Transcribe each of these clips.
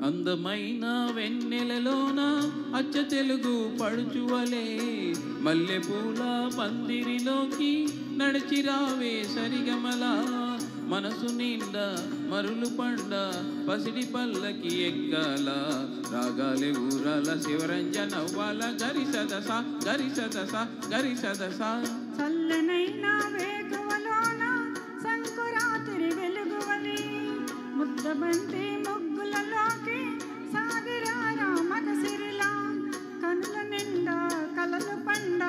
అందమైన వెన్నెలలోన అచ్చ తెలుగు పడుచువలే మల్లెపూల పందిరిలోకి నడిచిరావే సరిగమలా మనసు నిండా మరులు పండ పసిడి పల్లకి ఎక్కాల రాగాలే ఊరాల శివరంజన నవ్వాల గరి సదస గరి సదస గరి సదస చల్లనైన వేకువలోన సంకురాత్రి వెలుగువలి ముద్దబంతి ముగ్గులలోకి సాగిరారా మగసిరిలా కనుల నిండా కలలు పండ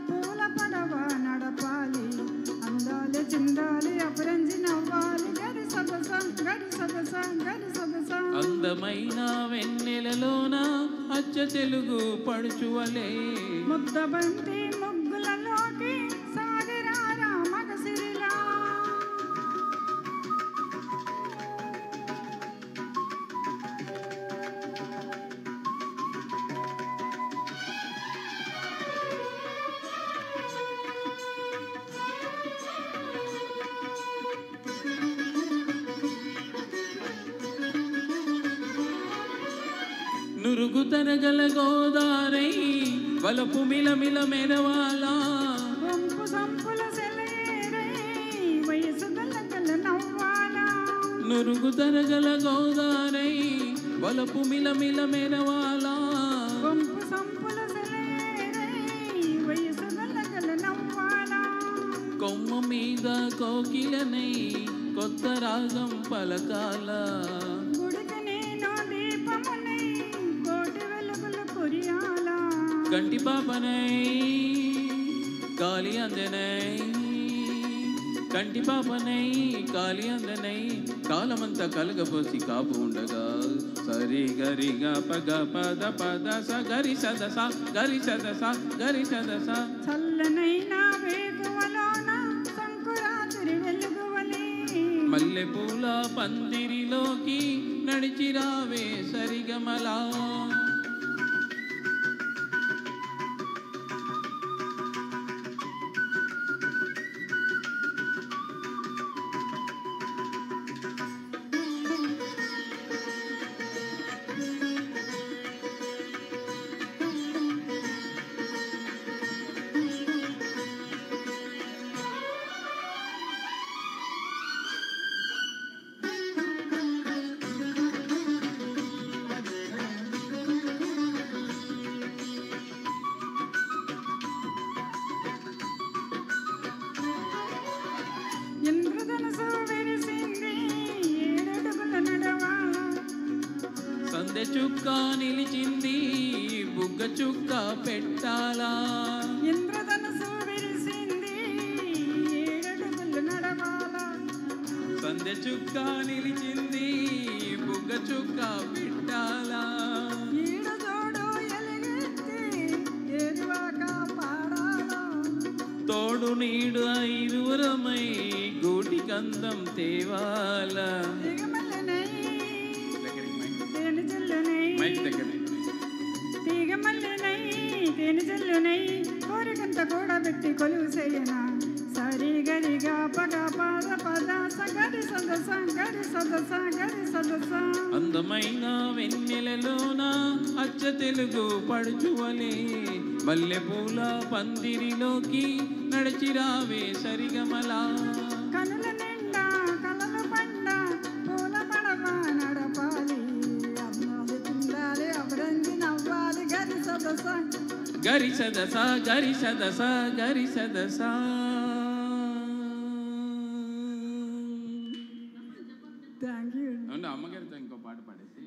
పూల పడవ నడపాలి అందాలి చిందాలి అపరంజి నవ్వాలి గరి సదస గరి సదస గరి సదస అందమైన వెన్నెలలోన అచ్చ తెలుగు పడుచువలే ముద్దబంతి ముగ్గులలోకి సాగిరారా మగసిరిలా నురుగు తరగల గోదారై వలపు మిలమిల మెరవాలా వంపు సంపుల సెలయేరై వయసు గలగల నవ్వాలా నురుగు తరగల గోదారై వలపు మిలమిల మెరవాలా వంపు సంపుల సెలయేరై వయసు గలగల నవ్వాలా కొమ్మ మీద కోకిలనై కొత్త రాగం పలకాల గుడికి నేను దీపమునై కోటి వెలుగులు కురియాలా గంటి పాపనై కాలి అందనై కంటి పాపనై కాలి అందనై కాలమంతా కలగపోసి కాపు ఉండగా సరి గరిగా పగ పద పద స గరి సదస గరి సదస గరి సదస చల్లనైన వేకువలోన సంకురాత్రి వెలుగువలి మల్లెపూల పందిరిలోకి నడిచిరావే సరిగమలా ఇంద్రధనుసు విరిసింది ఏడడుగుల నడవాల సందె చుక్క నిలిచింది బుగ్గ చుక్క పెట్టాలా ఇంద్రధనుసు విరిసింది ఏడడుగుల నడవాల సందె చుక్క నిలిచింది బుగ్గ చుక్క పెట్టాలా ఈడు జోడు ఎలుగెత్తి ఏరువాక పాడాలా తోడు నీడు ఐదురమై గూటి కందం తేవాలా తీగమల్లెనై తేనె జల్లునై తీగమల్లెనై తేనె జల్లునై కోరికంత కూడా పెట్టి కొలువు చేయనా సరి గరిగా పగ పద పద సగరి సదస గరి సదస గరి సదస అందమైన వెన్నెలలోన అచ్చ తెలుగు పడుచువలే మల్లెపూల పందిరిలోకి నడిచిరావే సరిగమలా కనుల నిండా కలలు పండ పూల పడవ నడపాలి అన్నాలి తిండాలి అపరంజి నవ్వాలి గరి సదస గరి సదస గరి సదస గరి సదస థ్యాంక్ యూ అమ్మగారితో ఇంకో పాట పాడేసి